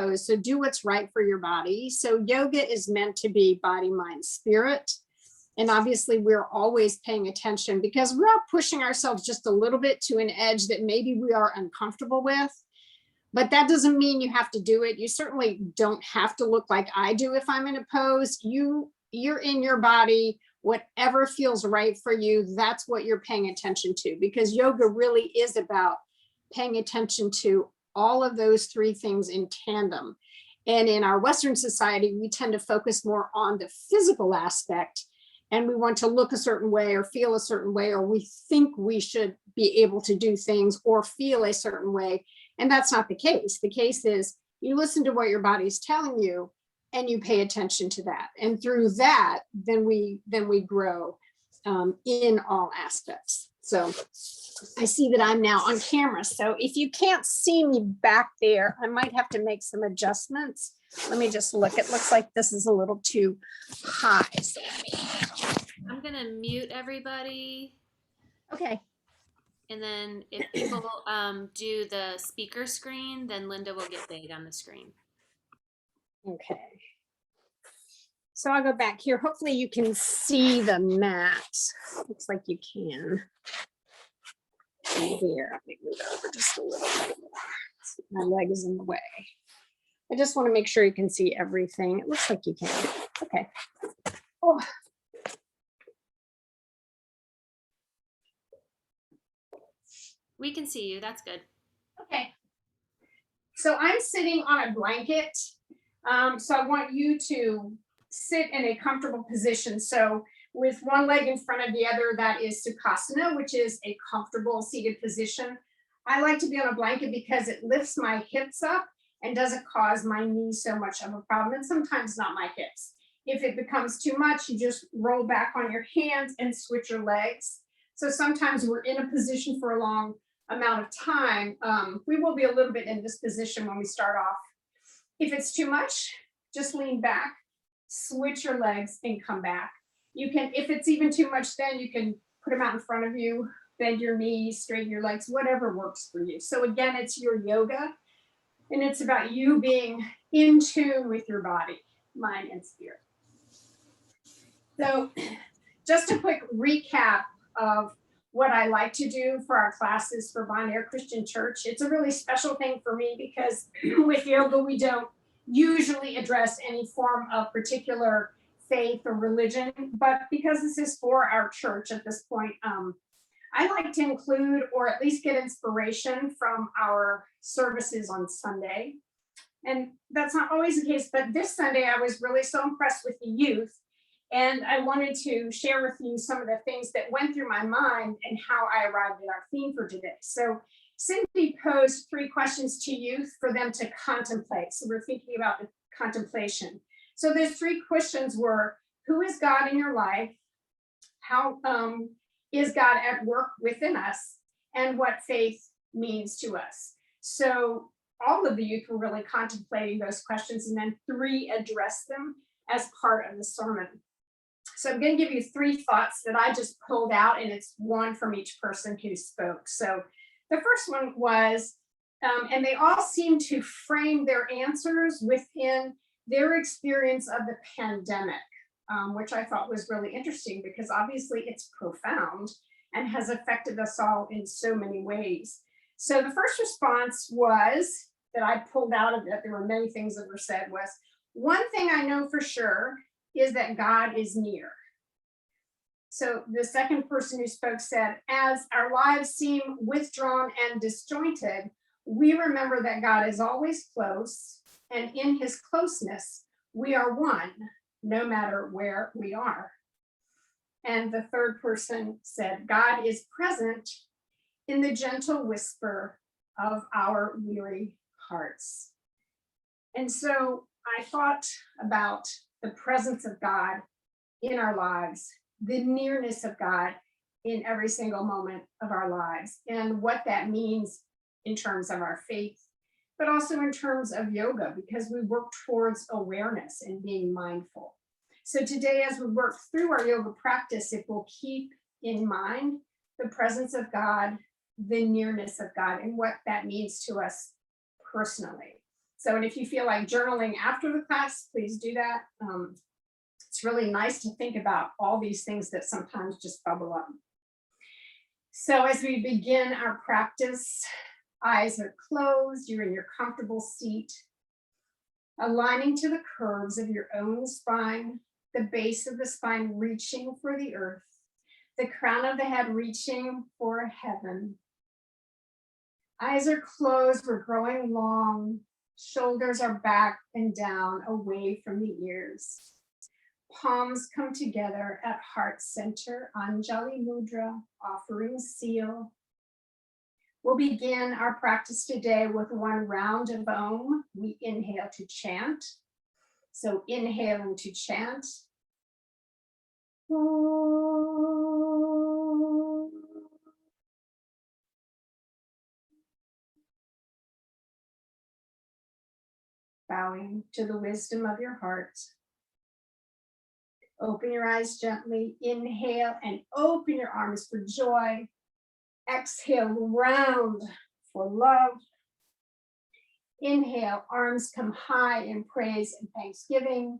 So do what's right for your body. So yoga is meant to be body, mind, spirit. And obviously we're always paying attention because we are pushing ourselves just a little bit to an edge that maybe we are uncomfortable with. But that doesn't mean you have to do it. You certainly don't have to look like I do if I'm in a pose. You're in your body, whatever feels right for you, that's what you're paying attention to, because yoga really is about paying attention to all of those three things in tandem. And in our Western society, we tend to focus more on the physical aspect, and we want to look a certain way or feel a certain way, or we think we should be able to do things or feel a certain way. And that's not the case. The case is you listen to what your body's telling you and you pay attention to that. And through that, then we grow in all aspects. So I see that I'm now on camera. So if you can't see me back there, I might have to make some adjustments. Let me just look. It looks like this is a little too high. So I'm gonna mute everybody. Okay. And then if people do the speaker screen, then Linda will get big on the screen. Okay. So I'll go back here. Hopefully you can see the mat. Looks like you can. Here, let me move over just a little bit more. My leg is in the way. I just want to make sure you can see everything. It looks like you can. Okay. Oh. We can see you. That's good. Okay. So I'm sitting on a blanket. So I want you to sit in a comfortable position. So with one leg in front of the other, that is Tsukasana, which is a comfortable seated position. I like to be on a blanket because it lifts my hips up and doesn't cause my knees so much of a problem, and sometimes not my hips. If it becomes too much, you just roll back on your hands and switch your legs. So sometimes we're in a position for a long amount of time. We will be a little bit in this position when we start off. If it's too much, just lean back, switch your legs and come back. You can, if it's even too much, then you can put them out in front of you, bend your knees, straighten your legs, whatever works for you. So again, it's your yoga, and it's about you being in tune with your body, mind, and spirit. So just a quick recap of what I like to do for our classes for Bon Air Christian Church. It's a really special thing for me because with yoga, we don't usually address any form of particular faith or religion, but because this is for our church at this point, I like to include or at least get inspiration from our services on Sunday. And that's not always the case, but this Sunday I was really so impressed with the youth. And I wanted to share with you some of the things that went through my mind and how I arrived at our theme for today. So Cindy posed 3 questions to youth for them to contemplate. So we're thinking about the contemplation. So those 3 questions were, who is God in your life? How is God at work within us? And what faith means to us? So all of the youth were really contemplating those questions, and then 3 addressed them as part of the sermon. So I'm going to give you 3 thoughts that I just pulled out, and it's one from each person who spoke. So the first one was, and they all seem to frame their answers within their experience of the pandemic, which I thought was really interesting because obviously it's profound and has affected us all in so many ways. So the first response was, that I pulled out of it, there were many things that were said, was, one thing I know for sure is that God is near. So the second person who spoke said, as our lives seem withdrawn and disjointed, we remember that God is always close, and in his closeness, we are one, no matter where we are. And the third person said, God is present in the gentle whisper of our weary hearts. And so I thought about the presence of God in our lives, the nearness of God in every single moment of our lives, and what that means in terms of our faith, but also in terms of yoga, because we work towards awareness and being mindful. So today, as we work through our yoga practice, it will keep in mind the presence of God, the nearness of God, and what that means to us personally. So, and if you feel like journaling after the class, please do that. It's really nice to think about all these things that sometimes just bubble up. So as we begin our practice, eyes are closed, you're in your comfortable seat, aligning to the curves of your own spine, the base of the spine reaching for the earth, the crown of the head reaching for heaven. Eyes are closed, we're growing long, shoulders are back and down, away from the ears. Palms come together at heart center, Anjali Mudra, offering seal. We'll begin our practice today with one round of Om. We inhale to chant. So inhaling to chant. Om. Bowing to the wisdom of your heart. Open your eyes gently, inhale and open your arms for joy. Exhale, round for love. Inhale, arms come high in praise and thanksgiving.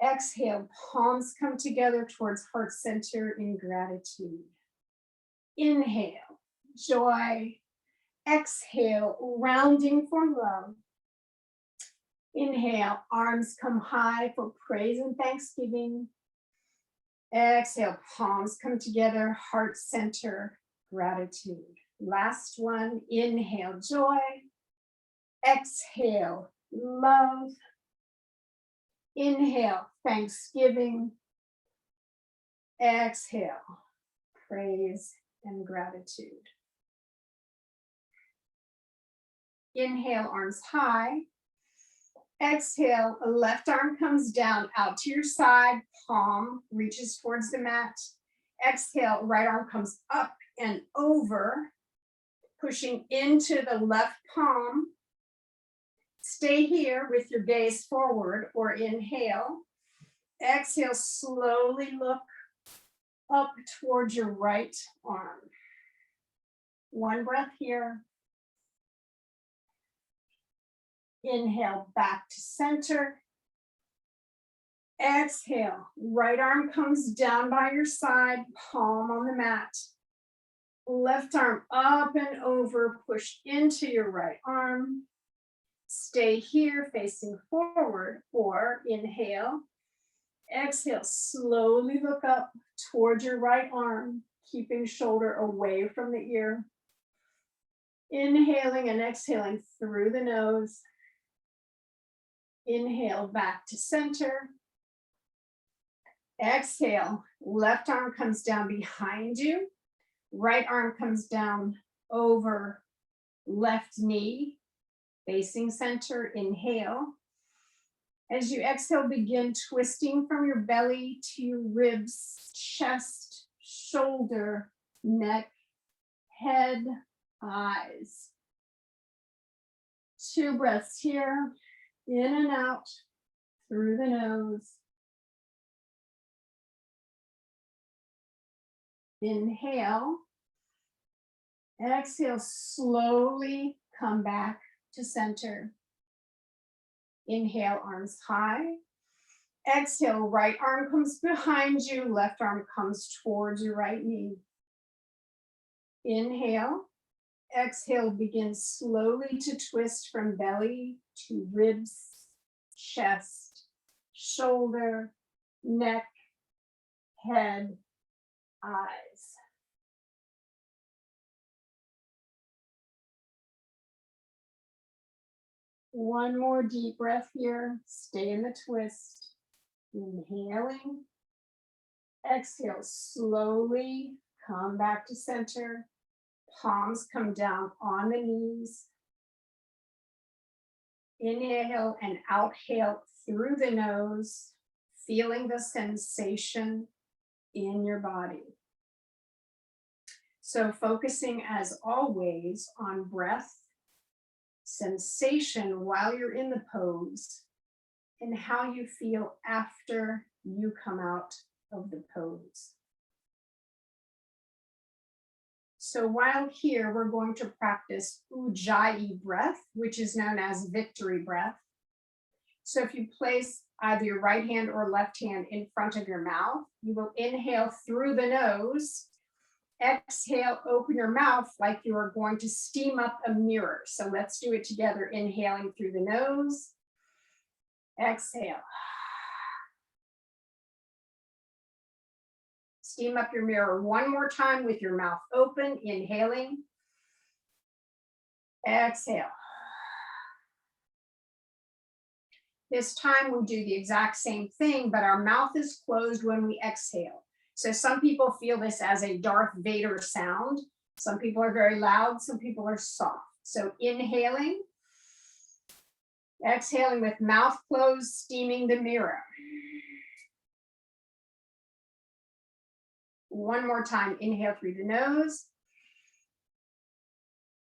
Exhale, palms come together towards heart center in gratitude. Inhale, joy. Exhale, rounding for love. Inhale, arms come high for praise and thanksgiving. Exhale, palms come together, heart center, gratitude. Last one, inhale, joy. Exhale, love. Inhale, thanksgiving. Exhale, praise and gratitude. Inhale, arms high. Exhale, left arm comes down out to your side, palm reaches towards the mat. Exhale, right arm comes up and over, pushing into the left palm. Stay here with your gaze forward or inhale. Exhale, slowly look up towards your right arm. One breath here. Inhale, back to center. Exhale, right arm comes down by your side, palm on the mat. Left arm up and over, push into your right arm. Stay here facing forward or inhale. Exhale, slowly look up towards your right arm, keeping shoulder away from the ear. Inhaling and exhaling through the nose. Inhale, back to center. Exhale, left arm comes down behind you. Right arm comes down over left knee, facing center. Inhale. As you exhale, begin twisting from your belly to your ribs, chest, shoulder, neck, head, eyes. 2 breaths here. In and out through the nose. Inhale. Exhale, slowly come back to center. Inhale, arms high. Exhale, right arm comes behind you, left arm comes towards your right knee. Inhale. Exhale, begin slowly to twist from belly to ribs, chest, shoulder, neck, head, eyes. One more deep breath here. Stay in the twist. Inhaling. Exhale, slowly come back to center. Palms come down on the knees. Inhale and outhale through the nose, feeling the sensation in your body. So focusing as always on breath, sensation while you're in the pose, and how you feel after you come out of the pose. So while here, we're going to practice Ujjayi breath, which is known as victory breath. So if you place either your right hand or left hand in front of your mouth, you will inhale through the nose. Exhale, open your mouth like you are going to steam up a mirror. So let's do it together, inhaling through the nose. Exhale. Steam up your mirror one more time with your mouth open, inhaling. Exhale. This time we do the exact same thing, but our mouth is closed when we exhale. So some people feel this as a Darth Vader sound. Some people are very loud, some people are soft. So inhaling, exhaling with mouth closed, steaming the mirror. One more time, inhale through the nose.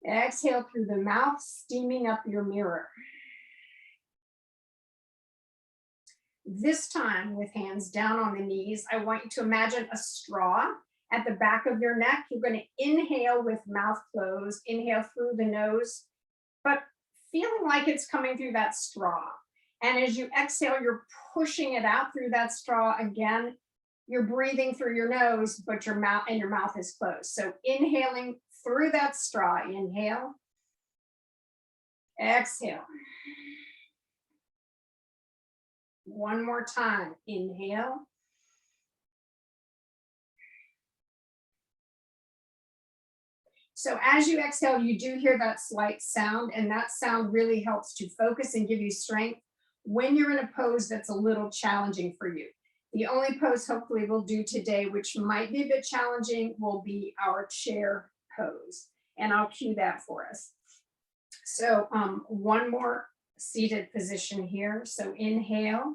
Exhale through the mouth, steaming up your mirror. This time, with hands down on the knees, I want you to imagine a straw at the back of your neck. You're going to inhale with mouth closed, inhale through the nose, but feeling like it's coming through that straw. And as you exhale, you're pushing it out through that straw again. You're breathing through your nose, but your mouth is closed. So inhaling through that straw, inhale, exhale. One more time, inhale. So as you exhale, you do hear that slight sound, and that sound really helps to focus and give you strength when you're in a pose that's a little challenging for you. The only pose hopefully we'll do today, which might be a bit challenging, will be our chair pose. And I'll cue that for us. So one more seated position here. So inhale.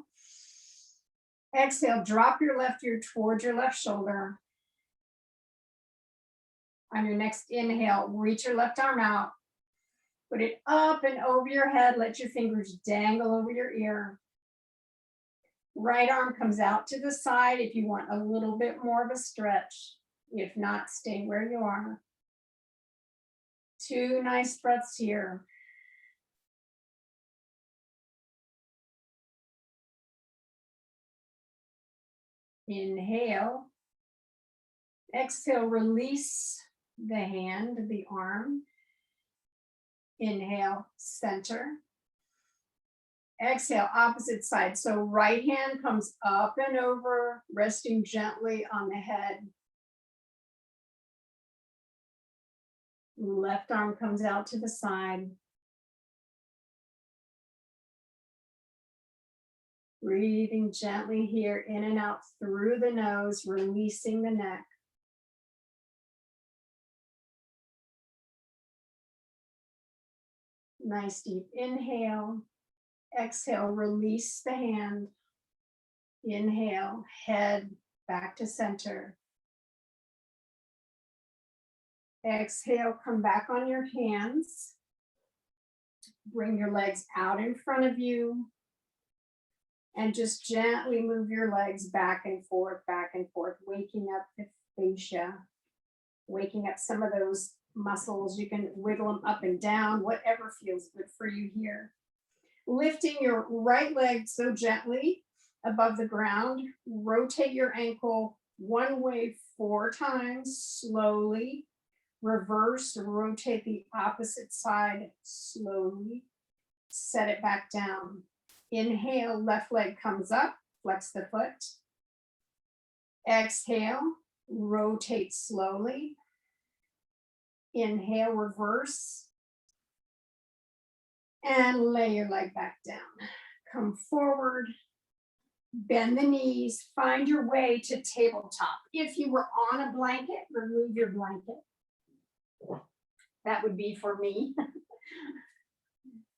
Exhale, drop your left ear towards your left shoulder. On your next inhale, reach your left arm out. Put it up and over your head. Let your fingers dangle over your ear. Right arm comes out to the side if you want a little bit more of a stretch. If not, stay where you are. 2 nice breaths here. Inhale. Exhale, release the hand, the arm. Inhale, center. Exhale, opposite side. So right hand comes up and over, resting gently on the head. Left arm comes out to the side. Breathing gently here, in and out through the nose, releasing the neck. Nice deep inhale. Exhale, release the hand. Inhale, head back to center. Exhale, come back on your hands. Bring your legs out in front of you. And just gently move your legs back and forth, waking up the fascia, waking up some of those muscles. You can wiggle them up and down, whatever feels good for you here. Lifting your right leg so gently above the ground. Rotate your ankle one way 4 times, slowly. Reverse, rotate the opposite side slowly. Set it back down. Inhale, left leg comes up, flex the foot. Exhale, rotate slowly. Inhale, reverse. And lay your leg back down. Come forward, bend the knees, find your way to tabletop. If you were on a blanket, remove your blanket. That would be for me.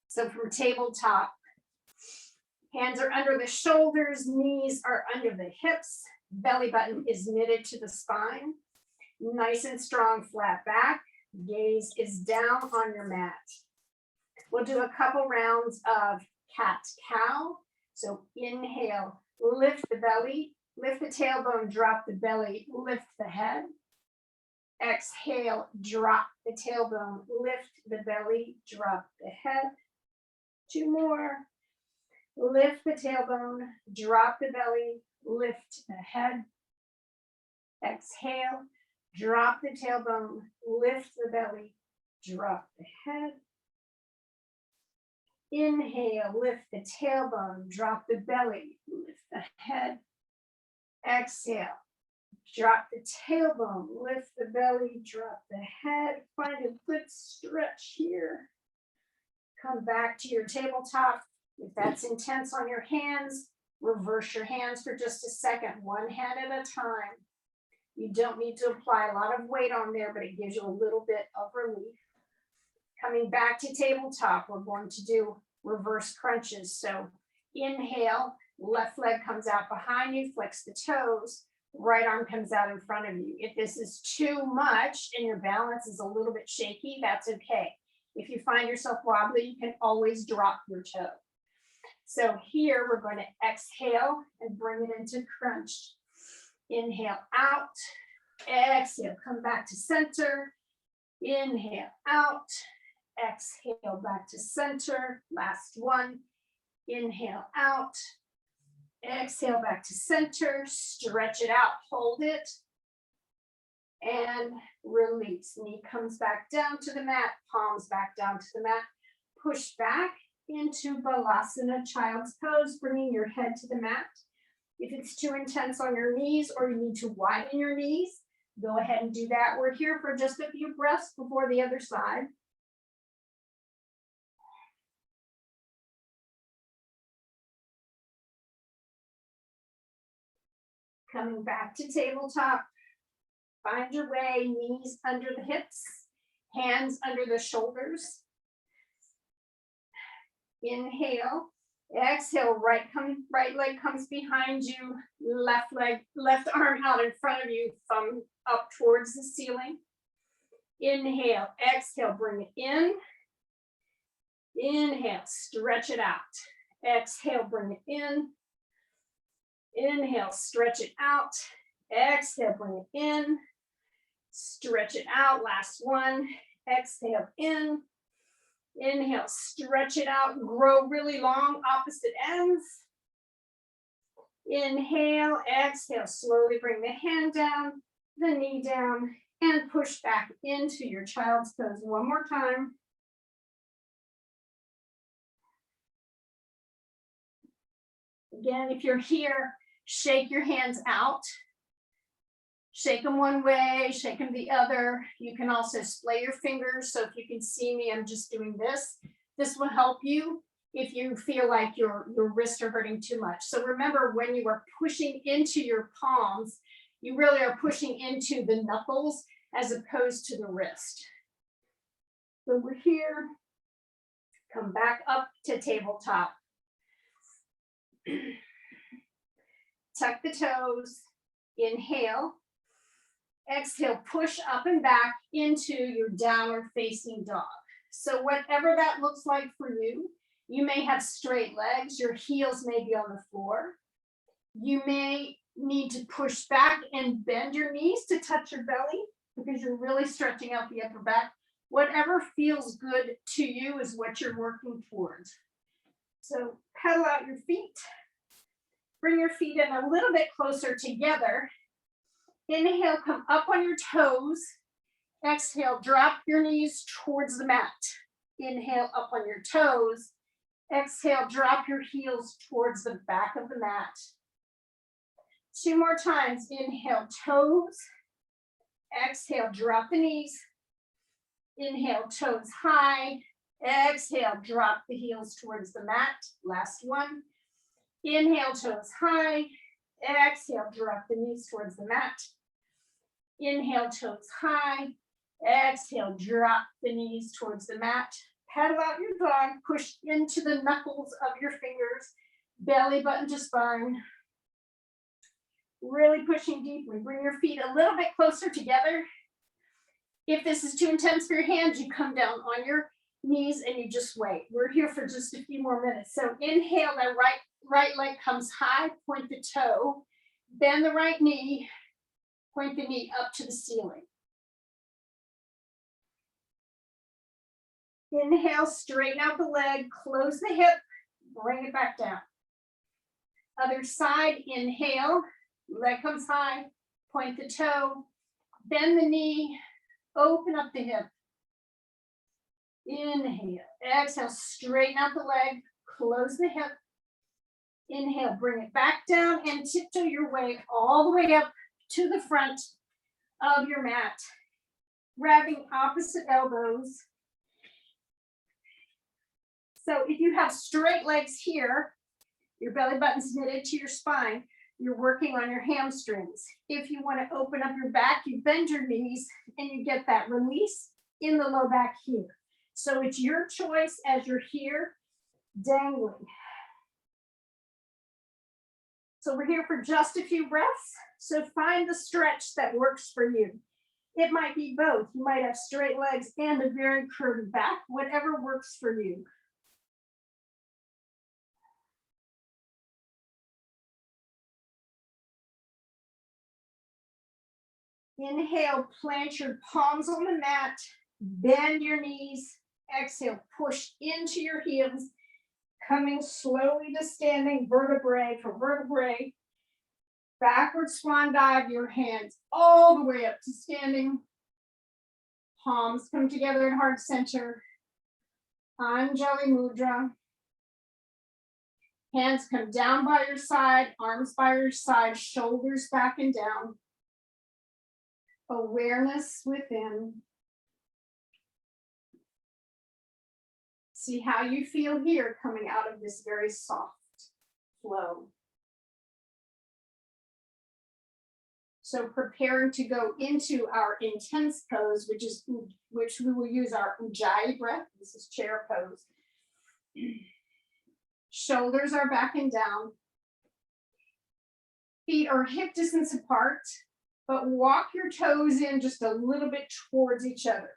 So from tabletop, hands are under the shoulders, knees are under the hips, belly button is knitted to the spine. Nice and strong, flat back, gaze is down on your mat. We'll do a couple rounds of cat-cow. So inhale, lift the belly, lift the tailbone, drop the belly, lift the head. Exhale, drop the tailbone, lift the belly, drop the head. 2 more. lift the tailbone, drop the belly, lift the head. Exhale, drop the tailbone, lift the belly, drop the head. Inhale, lift the tailbone, drop the belly, lift the head. Exhale, drop the tailbone, lift the belly, drop the head. Find a good stretch here. Come back to your tabletop. If that's intense on your hands, reverse your hands for just a second, one hand at a time. You don't need to apply a lot of weight on there, but it gives you a little bit of relief. Coming back to tabletop, we're going to do reverse crunches. So inhale, left leg comes out behind you, flex the toes, right arm comes out in front of you. If this is too much and your balance is a little bit shaky, that's okay. If you find yourself wobbly, you can always drop your toe. So here we're going to exhale and bring it into crunch. Inhale out, exhale, come back to center. Inhale out, exhale back to center. Last one. Inhale out, exhale back to center. Stretch it out, hold it, and release. Knee comes back down to the mat, palms back down to the mat. Push back into Balasana, child's pose, bringing your head to the mat. If it's too intense on your knees or you need to widen your knees, go ahead and do that. We're here for just a few breaths before the other side. Coming back to tabletop. Find your way, knees under the hips, hands under the shoulders. Inhale, exhale, right leg comes behind you, left arm out in front of you, thumb up towards the ceiling. Inhale, exhale, bring it in. Inhale, stretch it out. Exhale, bring it in. Inhale, stretch it out. Exhale, bring it in. Stretch it out. Last one. Exhale in. Inhale, stretch it out. Grow really long, opposite ends. Inhale, exhale. Slowly bring the hand down, the knee down, and push back into your child's pose. One more time. Again, if you're here, shake your hands out. Shake them one way, shake them the other. You can also splay your fingers. So if you can see me, I'm just doing this. This will help you if you feel like your wrists are hurting too much. So remember, when you are pushing into your palms, you really are pushing into the knuckles as opposed to the wrist. So we're here. Come back up to tabletop. Tuck the toes. Inhale. Exhale, push up and back into your downward facing dog. So whatever that looks like for you, you may have straight legs, your heels may be on the floor. You may need to push back and bend your knees to touch your belly because you're really stretching out the upper back. Whatever feels good to you is what you're working towards. So pedal out your feet. Bring your feet in a little bit closer together. Inhale, come up on your toes. Exhale, drop your knees towards the mat. Inhale, up on your toes. Exhale, drop your heels towards the back of the mat. Two more times. Inhale, toes. Exhale, drop the knees. Inhale, toes high. Exhale, drop the heels towards the mat. Last one. Inhale, toes high. Exhale, drop the knees towards the mat. Inhale, toes high. Exhale, drop the knees towards the mat. Paddle out your dog. Push into the knuckles of your fingers. Belly button to spine. Really pushing deeply. Bring your feet a little bit closer together. If this is too intense for your hands, you come down on your knees and you just wait. We're here for just a few more minutes. So inhale, that right leg comes high, point the toe, bend the right knee, point the knee up to the ceiling. Inhale, straighten out the leg, close the hip, bring it back down. Other side, inhale, leg comes high, point the toe, bend the knee, open up the hip. Inhale, exhale, straighten out the leg, close the hip. Inhale, bring it back down and tiptoe your way all the way up to the front of your mat. Grabbing opposite elbows. So if you have straight legs here, your belly button's knitted to your spine, you're working on your hamstrings. If you want to open up your back, you bend your knees and you get that release in the low back here. So it's your choice as you're here dangling. So we're here for just a few breaths. So find the stretch that works for you. It might be both. You might have straight legs and a very curved back, whatever works for you. Inhale, plant your palms on the mat, bend your knees. Exhale, push into your heels, coming slowly to standing vertebrae for vertebrae. Backward swan dive, your hands all the way up to standing. Palms come together in heart center. Anjali Mudra. Hands come down by your side, arms by your side, shoulders back and down. Awareness within. See how you feel here coming out of this very soft flow. So preparing to go into our intense pose, which we will use our Ujjayi breath. This is chair pose. Shoulders are back and down. Feet are hip distance apart, but walk your toes in just a little bit towards each other.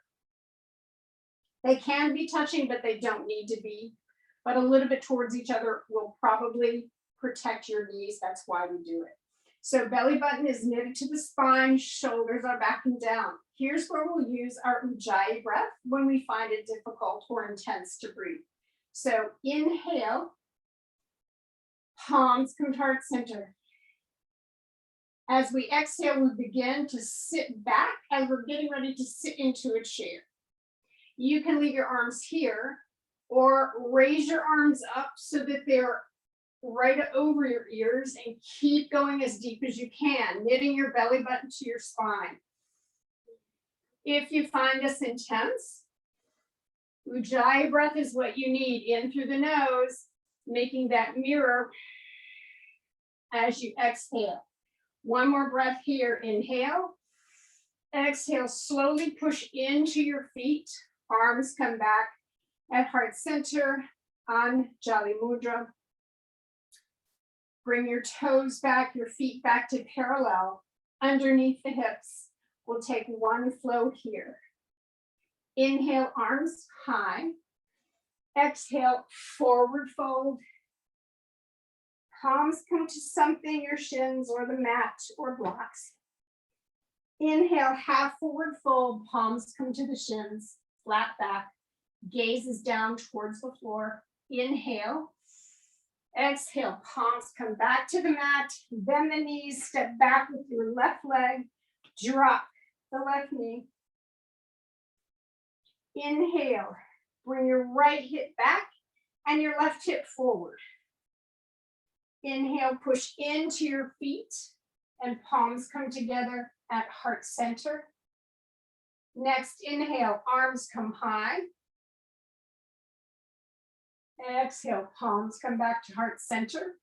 They can be touching, but they don't need to be. But a little bit towards each other will probably protect your knees. That's why we do it. So belly button is knitted to the spine, shoulders are back and down. Here's where we'll use our Ujjayi breath when we find it difficult or intense to breathe. So inhale, palms come to heart center. As we exhale, we begin to sit back as we're getting ready to sit into a chair. You can leave your arms here or raise your arms up so that they're right over your ears and keep going as deep as you can, knitting your belly button to your spine. If you find this intense, Ujjayi breath is what you need, in through the nose, making that mirror as you exhale. One more breath here, inhale. Exhale, slowly push into your feet. Arms come back at heart center, Anjali Mudra. Bring your toes back, your feet back to parallel, underneath the hips. We'll take one flow here. Inhale, arms high. Exhale, forward fold. Palms come to something, your shins or the mat or blocks. Inhale, half forward fold, palms come to the shins, flat back, gaze is down towards the floor. Inhale. Exhale, palms come back to the mat, bend the knees, step back with your left leg, drop the left knee. Inhale, bring your right hip back and your left hip forward. Inhale, push into your feet and palms come together at heart center. Next, inhale, arms come high. Exhale, palms come back to heart center.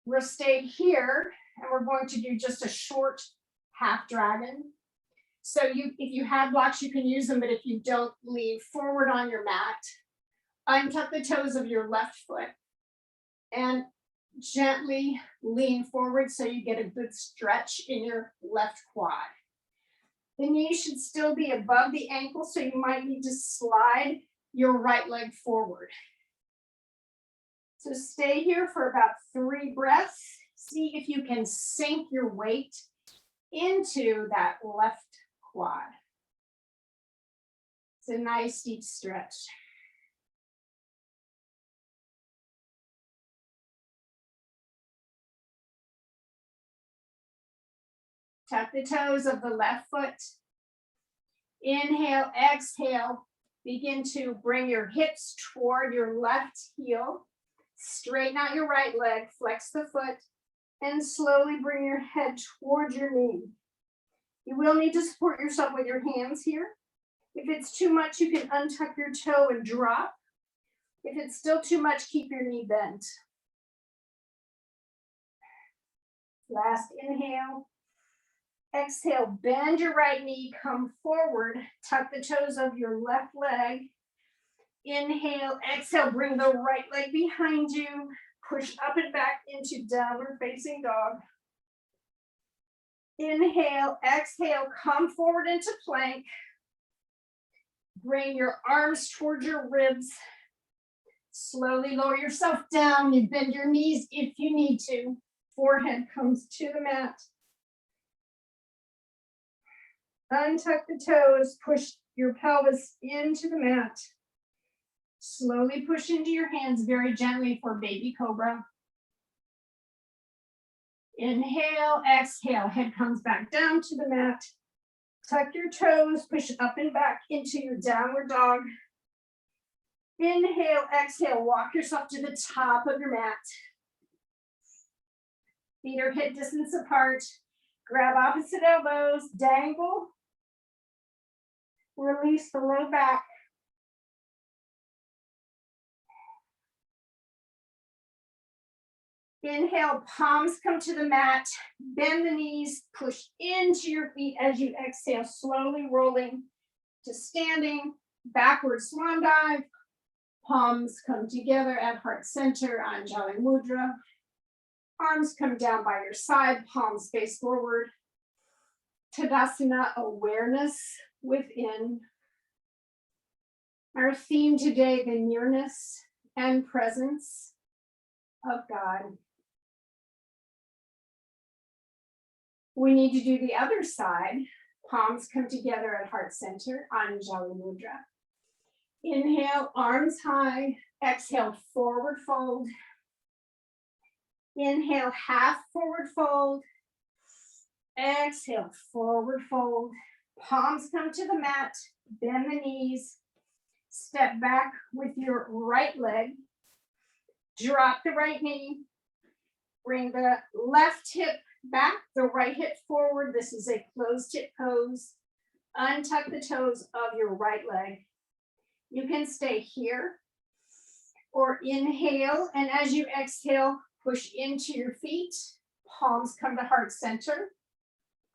We'll stay here and we're going to do just a short half dragon. So if you have blocks, you can use them, but if you don't, lean forward on your mat. Untuck the toes of your left foot and gently lean forward so you get a good stretch in your left quad. The knee should still be above the ankle, so you might need to slide your right leg forward. So stay here for about 3 breaths. See if you can sink your weight into that left quad. It's a nice deep stretch. Tuck the toes of the left foot. Inhale, exhale. Begin to bring your hips toward your left heel. Straighten out your right leg, flex the foot, and slowly bring your head toward your knee. You will need to support yourself with your hands here. If it's too much, you can untuck your toe and drop. If it's still too much, keep your knee bent. Last inhale. Exhale, bend your right knee, come forward, tuck the toes of your left leg. Inhale, exhale, bring the right leg behind you, push up and back into downward facing dog. Inhale, exhale, come forward into plank. Bring your arms towards your ribs. Slowly lower yourself down and bend your knees if you need to. Forehead comes to the mat. Untuck the toes, push your pelvis into the mat. Slowly push into your hands very gently for baby cobra. Inhale, exhale, head comes back down to the mat. Tuck your toes, push up and back into your downward dog. Inhale, exhale, walk yourself to the top of your mat. Feet are hip distance apart. Grab opposite elbows, dangle. Release the low back. Inhale, palms come to the mat. Bend the knees, push into your feet as you exhale, slowly rolling to standing, backward swan dive. Palms come together at heart center, Anjali Mudra. Arms come down by your side, palms face forward. Tadasana, awareness within. Our theme today, the nearness and presence of God. We need to do the other side. Palms come together at heart center, Anjali Mudra. Inhale, arms high. Exhale, forward fold. Inhale, half forward fold. Exhale, forward fold. Palms come to the mat. Bend the knees. Step back with your right leg. Drop the right knee. Bring the left hip back, the right hip forward. This is a closed hip pose. Untuck the toes of your right leg. You can stay here or inhale, and as you exhale, push into your feet. Palms come to heart center.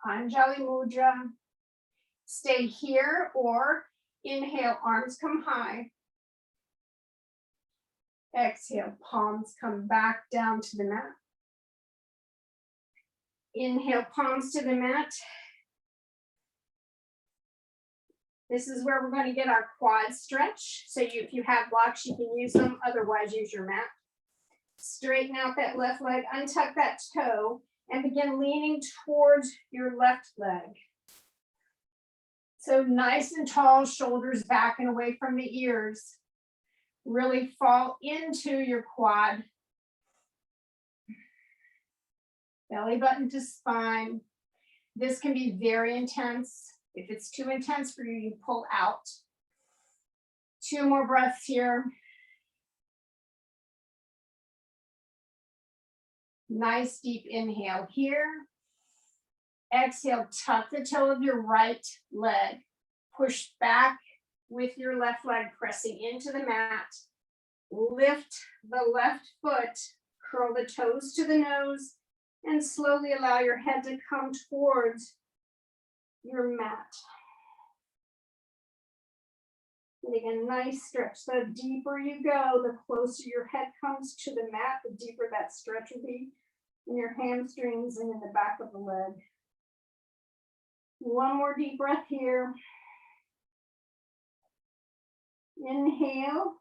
Anjali Mudra. Stay here or inhale, arms come high. Exhale, palms come back down to the mat. Inhale, palms to the mat. This is where we're going to get our quad stretch. So if you have blocks, you can use them. Otherwise, use your mat. Straighten out that left leg, untuck that toe, and begin leaning towards your left leg. So nice and tall, shoulders back and away from the ears. Really fall into your quad. Belly button to spine. This can be very intense. If it's too intense for you, you pull out. 2 more breaths here. Nice deep inhale here. Exhale, tuck the toe of your right leg. Push back with your left leg, pressing into the mat. Lift the left foot, curl the toes to the nose, and slowly allow your head to come towards your mat. Getting a nice stretch. The deeper you go, the closer your head comes to the mat, the deeper that stretch will be in your hamstrings and in the back of the leg. 1 more deep breath here. Inhale.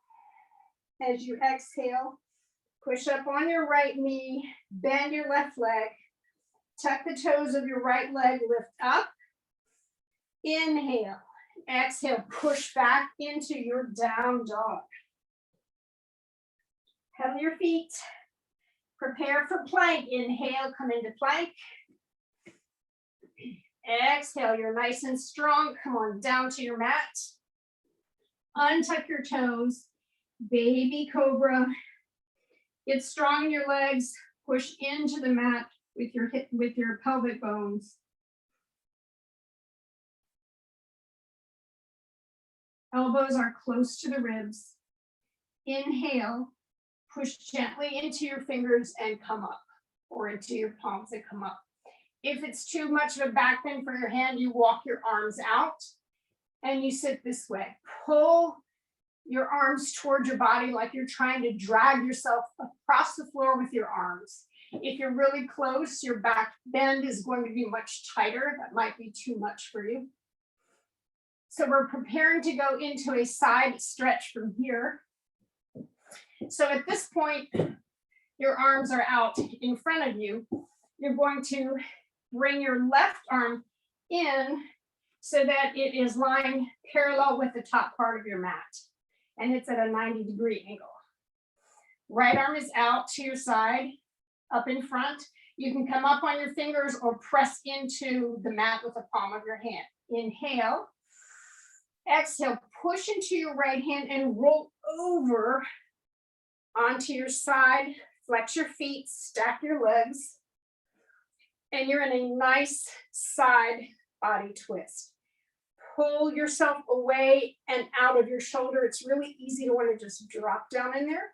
As you exhale, push up on your right knee, bend your left leg, tuck the toes of your right leg, lift up. Inhale. Exhale, push back into your down dog. Pedal your feet. Prepare for plank. Inhale, come into plank. Exhale, you're nice and strong. Come on down to your mat. Untuck your toes. Baby cobra. Get strong in your legs. Push into the mat with your hip, with your pelvic bones. Elbows are close to the ribs. Inhale, push gently into your fingers and come up, or into your palms and come up. If it's too much of a back bend for your hand, you walk your arms out and you sit this way. Pull your arms towards your body like you're trying to drag yourself across the floor with your arms. If you're really close, your back bend is going to be much tighter. That might be too much for you. So we're preparing to go into a side stretch from here. So at this point, your arms are out in front of you. You're going to bring your left arm in so that it is lying parallel with the top part of your mat. And it's at a 90-degree angle. Right arm is out to your side, up in front. You can come up on your fingers or press into the mat with the palm of your hand. Inhale. Exhale, push into your right hand and roll over onto your side. Flex your feet, stack your legs. And you're in a nice side body twist. Pull yourself away and out of your shoulder. It's really easy to want to just drop down in there.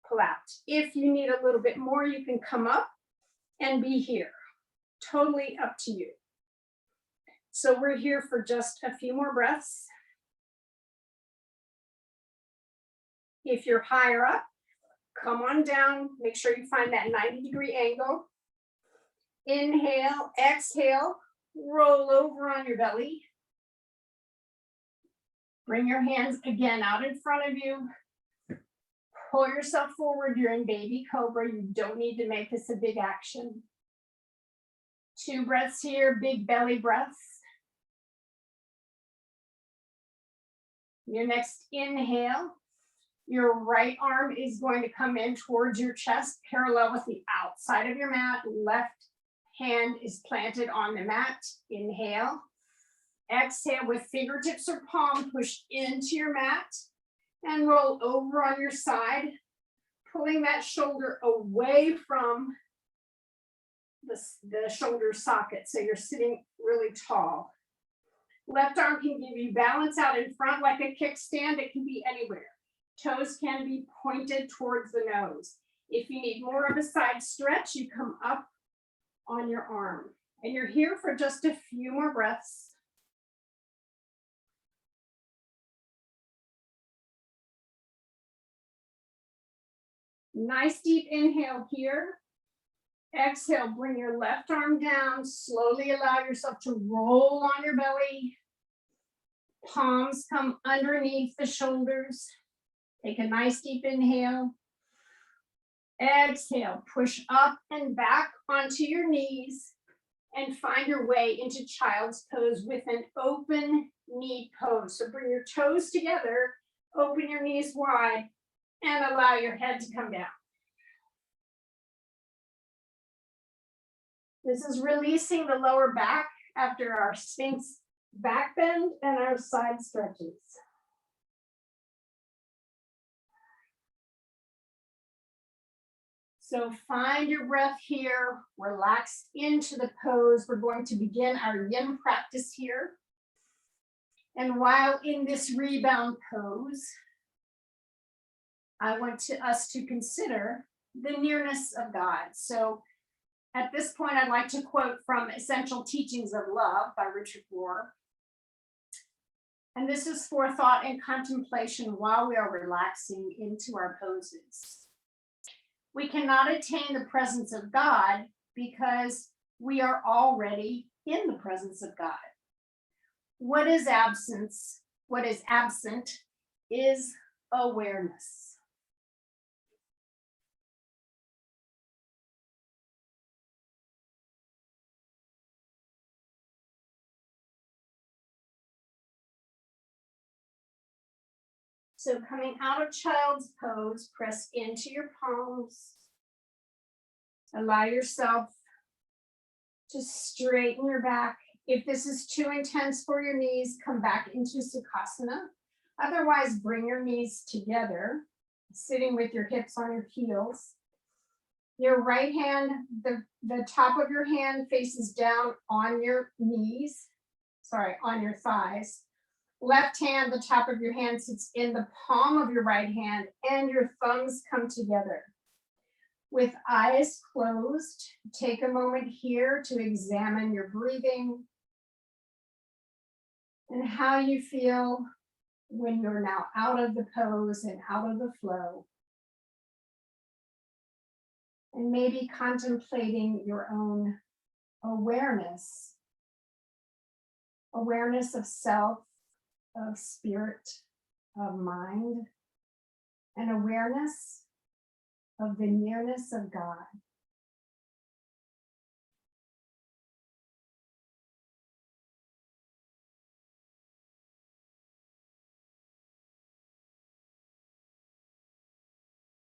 Pull out. If you need a little bit more, you can come up and be here. Totally up to you. So we're here for just a few more breaths. If you're higher up, come on down. Make sure you find that 90-degree angle. Inhale, exhale, roll over on your belly. Bring your hands again out in front of you. Pull yourself forward. You're in baby cobra. You don't need to make this a big action. 2 breaths here, big belly breaths. Your next inhale, your right arm is going to come in towards your chest, parallel with the outside of your mat. Left hand is planted on the mat. Inhale. Exhale with fingertips or palm, push into your mat and roll over on your side, pulling that shoulder away from the shoulder socket. So you're sitting really tall. Left arm can give you balance out in front like a kickstand. It can be anywhere. Toes can be pointed towards the nose. If you need more of a side stretch, you come up on your arm. And you're here for just a few more breaths. Nice deep inhale here. Exhale, bring your left arm down. Slowly allow yourself to roll on your belly. Palms come underneath the shoulders. Take a nice deep inhale. Exhale, push up and back onto your knees and find your way into child's pose with an open knee pose. So bring your toes together, open your knees wide, and allow your head to come down. This is releasing the lower back after our Sphinx back bend and our side stretches. So find your breath here, relax into the pose. We're going to begin our yin practice here. And while in this rebound pose, I want us to consider the nearness of God. So at this point, I'd like to quote from Essential Teachings of Love by Richard Rohr. And this is for thought and contemplation while we are relaxing into our poses. We cannot attain the presence of God because we are already in the presence of God. What is absence? What is absent is awareness. So coming out of child's pose, press into your palms. Allow yourself to straighten your back If this is too intense for your knees, come back into Tsukasana. Otherwise, bring your knees together, sitting with your hips on your heels. Your right hand, the top of your hand faces down on your knees, on your thighs. Left hand, the top of your hand sits in the palm of your right hand, and your thumbs come together. With eyes closed, take a moment here to examine your breathing and how you feel when you're now out of the pose and out of the flow. And maybe contemplating your own awareness of self, of spirit, of mind, and awareness of the nearness of God.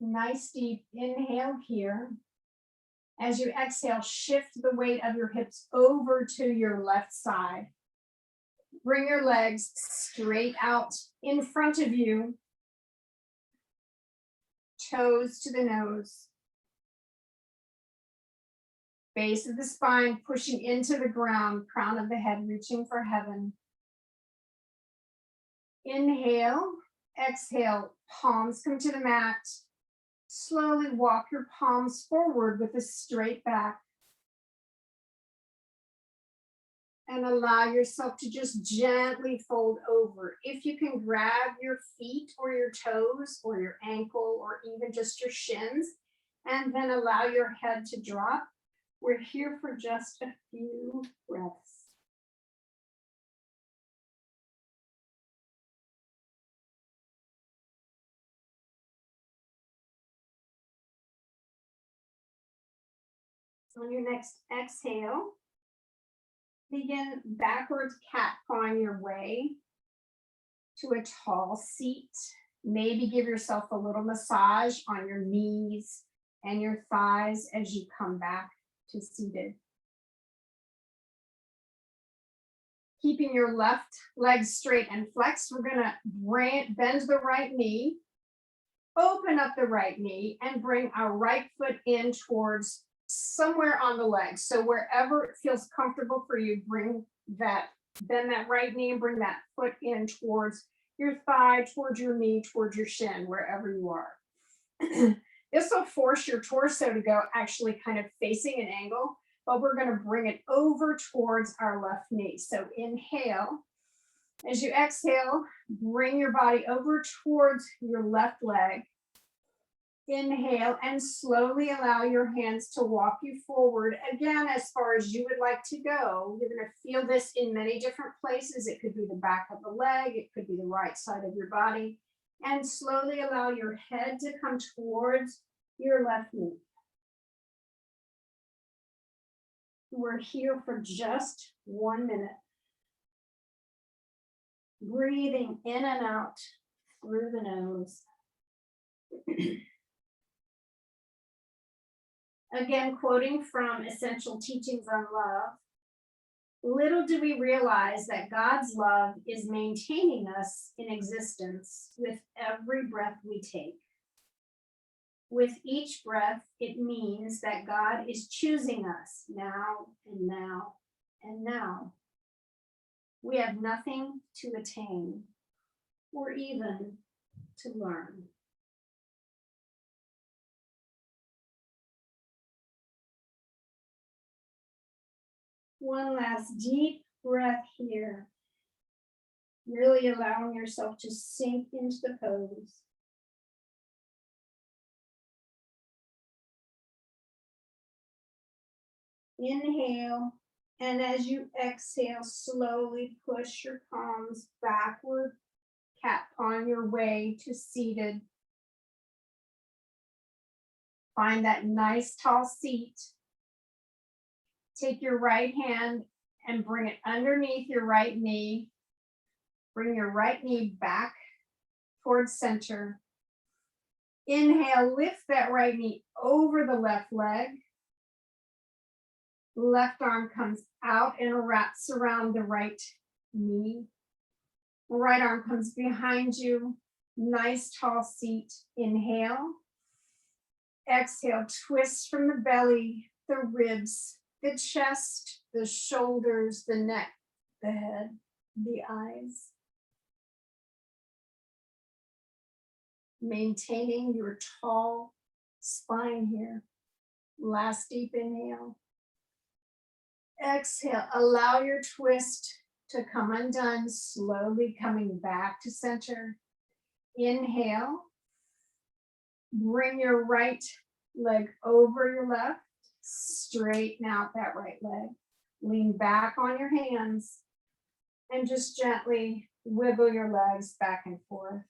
Nice deep inhale here. As you exhale, shift the weight of your hips over to your left side. Bring your legs straight out in front of you. Toes to the nose. Base of the spine pushing into the ground, crown of the head reaching for heaven. Inhale, exhale, palms come to the mat. Slowly walk your palms forward with a straight back. And allow yourself to just gently fold over. If you can grab your feet or your toes or your ankle or even just your shins, and then allow your head to drop. We're here for just a few breaths. On your next exhale, begin backwards cat pawing your way to a tall seat. Maybe give yourself a little massage on your knees and your thighs as you come back to seated. Keeping your left leg straight and flexed, we're gonna bend the right knee, open up the right knee, and bring our right foot in towards somewhere on the leg. So wherever it feels comfortable for you, bend that right knee and bring that foot in towards your thigh, towards your knee, towards your shin, wherever you are. This will force your torso to go actually kind of facing an angle, but we're going to bring it over towards our left knee. So inhale. As you exhale, bring your body over towards your left leg. Inhale and slowly allow your hands to walk you forward again as far as you would like to go. You're going to feel this in many different places. It could be the back of the leg, it could be the right side of your body, and slowly allow your head to come towards your left knee. We're here for just 1 minute. Breathing in and out through the nose. Again, quoting from Essential Teachings on Love, little do we realize that God's love is maintaining us in existence with every breath we take. With each breath, it means that God is choosing us now and now and now. We have nothing to attain or even to learn. One last deep breath here. Really allowing yourself to sink into the pose. Inhale, and as you exhale, slowly push your palms backward, cat pawing your way to seated. Find that nice tall seat. Take your right hand and bring it underneath your right knee. Bring your right knee back towards center. Inhale, lift that right knee over the left leg. Left arm comes out and wraps around the right knee. Right arm comes behind you. Nice tall seat. Inhale. Exhale, twist from the belly, the ribs, the chest, the shoulders, the neck, the head, the eyes. Maintaining your tall spine here. Last deep inhale. Exhale, allow your twist to come undone, slowly coming back to center. Inhale. Bring your right leg over your left. Straighten out that right leg. Lean back on your hands and just gently wiggle your legs back and forth.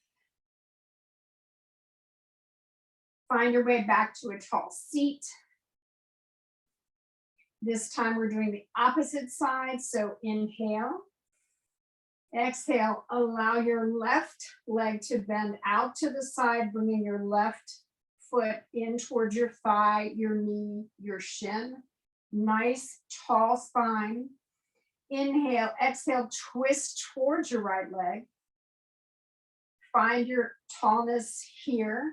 Find your way back to a tall seat. This time we're doing the opposite side. So inhale. Exhale, allow your left leg to bend out to the side, bringing your left foot in towards your thigh, your knee, your shin. Nice tall spine. Inhale, exhale, twist towards your right leg. Find your tallness here.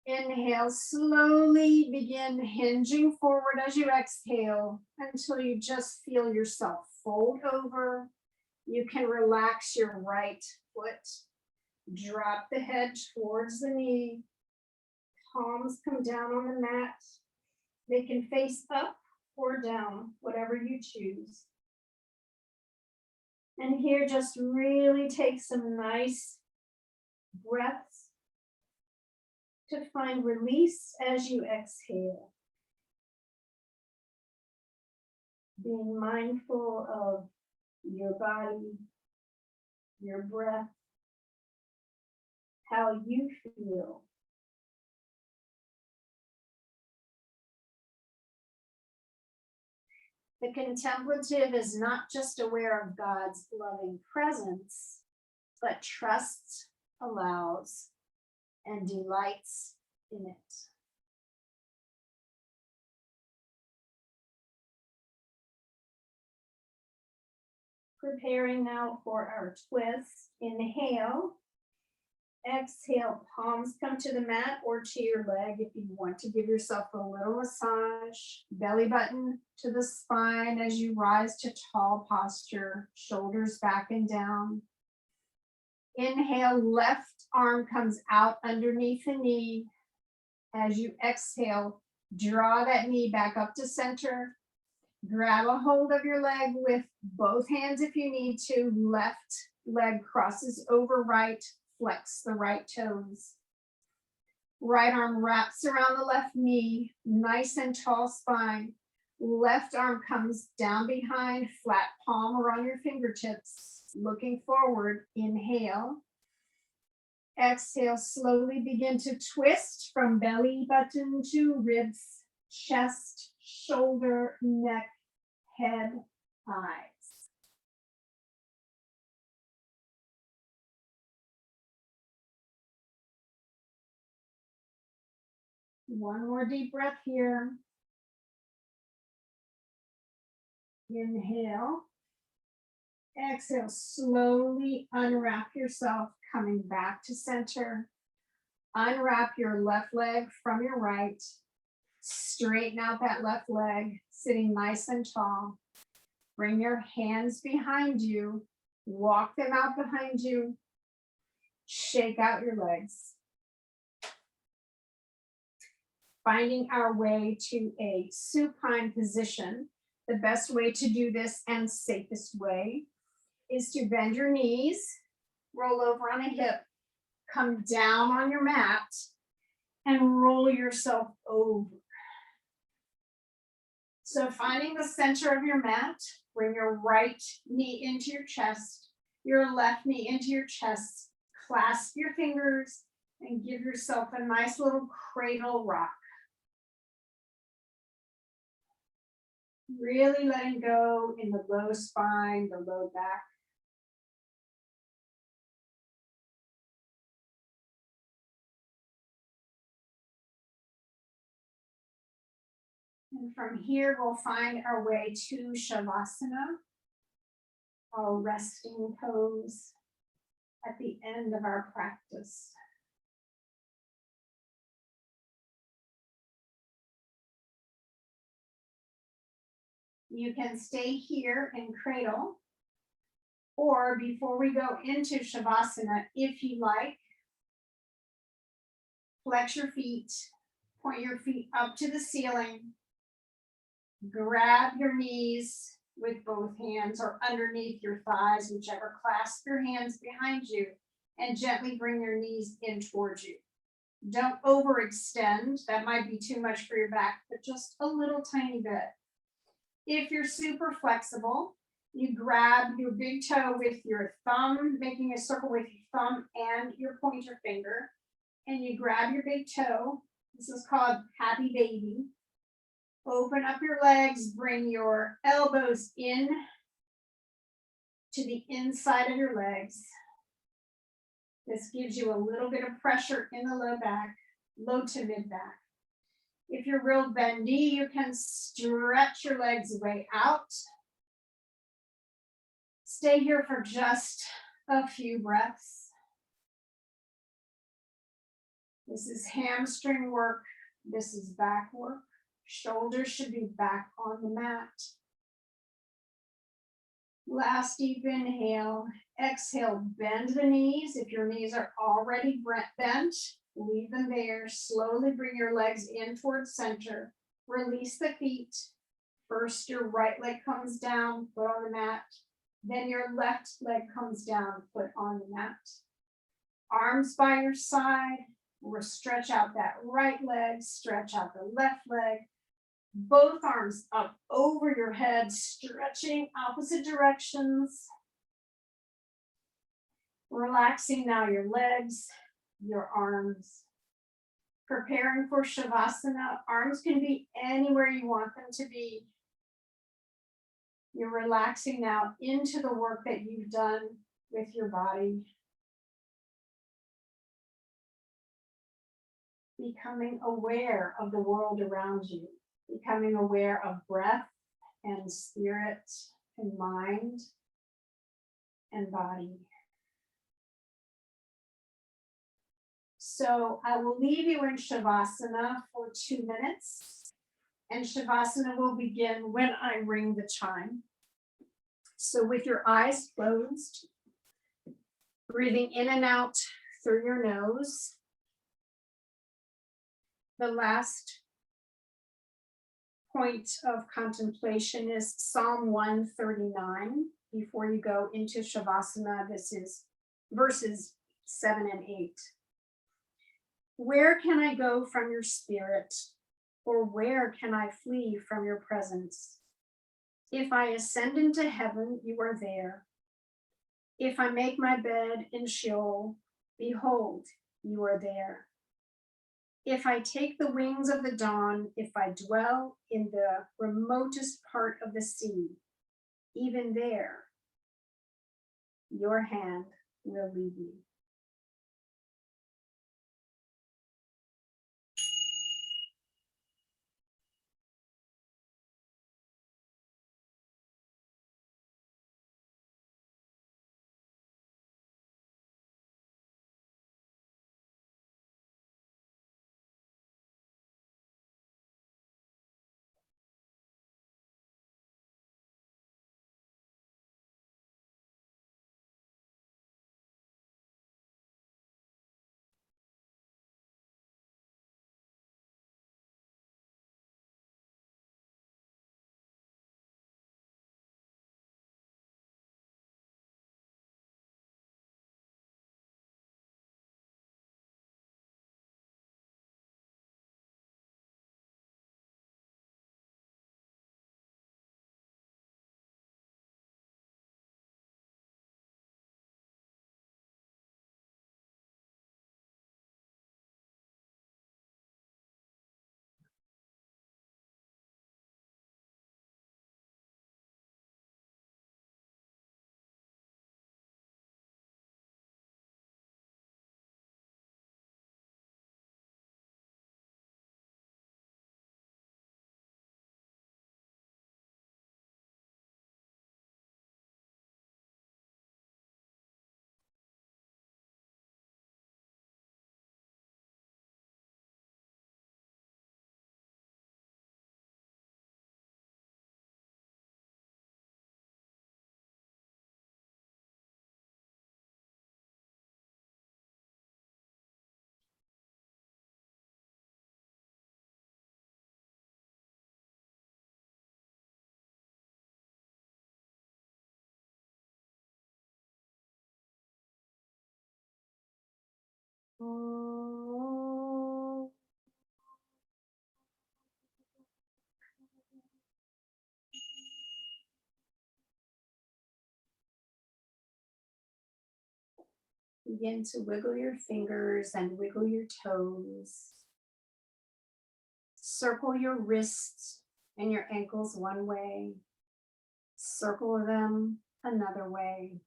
Inhale, slowly begin hinging forward as you exhale until you just feel yourself fold over. You can relax your right foot. Drop the head towards the knee. Palms come down on the mat. They can face up or down, whatever you choose. And here, just really take some nice breaths to find release as you exhale. Being mindful of your body, your breath, how you feel. The contemplative is not just aware of God's loving presence, but trusts, allows, and delights in it. Preparing now for our twist. Inhale. Exhale, palms come to the mat or to your leg if you want to give yourself a little massage. Belly button to the spine as you rise to tall posture, shoulders back and down. Inhale, left arm comes out underneath the knee. As you exhale, draw that knee back up to center. Grab a hold of your leg with both hands if you need to. Left leg crosses over right. Flex the right toes. Right arm wraps around the left knee, nice and tall spine. Left arm comes down behind, flat palm around your fingertips. Looking forward, inhale. Exhale, slowly begin to twist from belly button to ribs, chest, shoulder, neck, head, eyes. One more deep breath here. Inhale. Exhale, slowly unwrap yourself, coming back to center. Unwrap your left leg from your right. Straighten out that left leg, sitting nice and tall. Bring your hands behind you. Walk them out behind you. Shake out your legs. Finding our way to a supine position. The best way to do this and safest way is to bend your knees, roll over on a hip, come down on your mat, and roll yourself over. So finding the center of your mat, bring your right knee into your chest, your left knee into your chest, clasp your fingers, and give yourself a nice little cradle rock. Really letting go in the low spine, the low back. And from here, we'll find our way to Shavasana, our resting pose at the end of our practice. You can stay here in cradle, or before we go into Shavasana, if you like, flex your feet, point your feet up to the ceiling, grab your knees with both hands or underneath your thighs, whichever, clasp your hands behind you, and gently bring your knees in towards you. Don't overextend, that might be too much for your back, but just a little tiny bit. If you're super flexible, you grab your big toe with your thumb, making a circle with your thumb and your pointer finger, and you grab your big toe. This is called Happy Baby. Open up your legs, bring your elbows in to the inside of your legs. This gives you a little bit of pressure in the low back, low to mid back. If you're real bendy, you can stretch your legs way out. Stay here for just a few breaths. This is hamstring work. This is back work. Shoulders should be back on the mat. Last deep inhale. Exhale, bend the knees. If your knees are already bent, leave them there. Slowly bring your legs in towards center. Release the feet. First, your right leg comes down, foot on the mat. Then your left leg comes down, foot on the mat. Arms by your side. We'll stretch out that right leg, stretch out the left leg. Both arms up over your head, stretching opposite directions. Relaxing now your legs, your arms. Preparing for Shavasana. Arms can be anywhere you want them to be. You're relaxing now into the work that you've done with your body. Becoming aware of the world around you. Becoming aware of breath and spirit and mind and body. So I will leave you in Shavasana for 2 minutes, and Shavasana will begin when I ring the chime. So with your eyes closed, breathing in and out through your nose. The last point of contemplation is Psalm 139. Before you go into Shavasana, this is verses 7 and 8. Where can I go from your spirit? Or where can I flee from your presence? If I ascend into heaven, you are there. If I make my bed in Sheol, behold, you are there. If I take the wings of the dawn, if I dwell in the remotest part of the sea, even there, your hand will lead me. Begin to wiggle your fingers and wiggle your toes. Circle your wrists and your ankles one way. Circle them another way.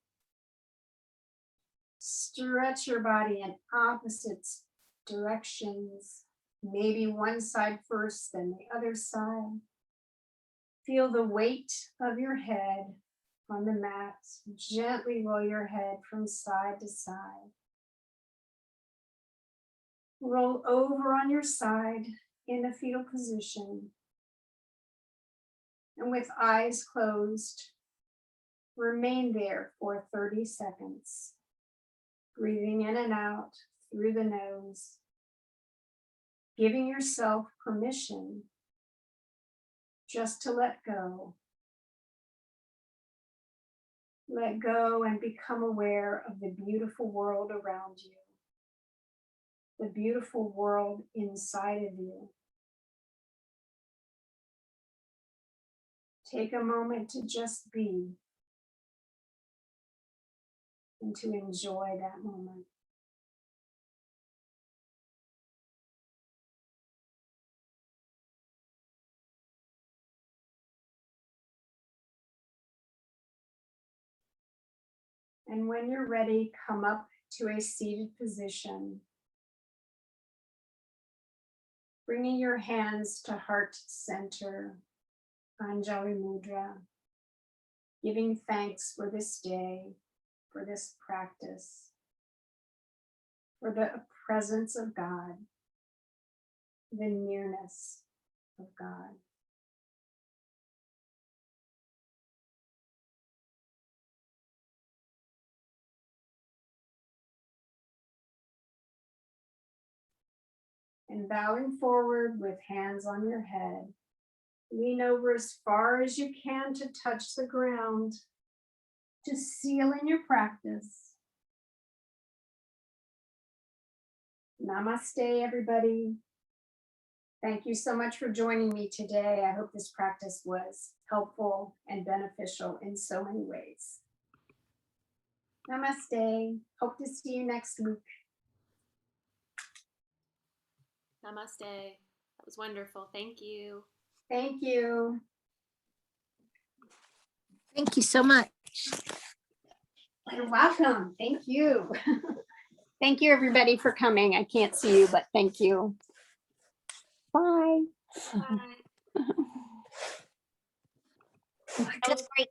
Stretch your body in opposite directions. Maybe one side first, then the other side. Feel the weight of your head on the mat. Gently roll your head from side to side. Roll over on your side in the fetal position. And with eyes closed, remain there for 30 seconds. Breathing in and out through the nose. Giving yourself permission just to let go. Let go and become aware of the beautiful world around you. The beautiful world inside of you. Take a moment to just be and to enjoy that moment. And when you're ready, come up to a seated position. Bringing your hands to heart center, Anjali Mudra. Giving thanks for this day, for this practice, for the presence of God, the nearness of God. And bowing forward with hands on your head, lean over as far as you can to touch the ground, to seal in your practice. Namaste, everybody. Thank you so much for joining me today. I hope this practice was helpful and beneficial in so many ways. Namaste. Hope to see you next week. Namaste. That was wonderful. Thank you. Thank you. Thank you so much. You're welcome. Thank you. Thank you, everybody, for coming. I can't see you, but thank you. Bye. Bye. That's great.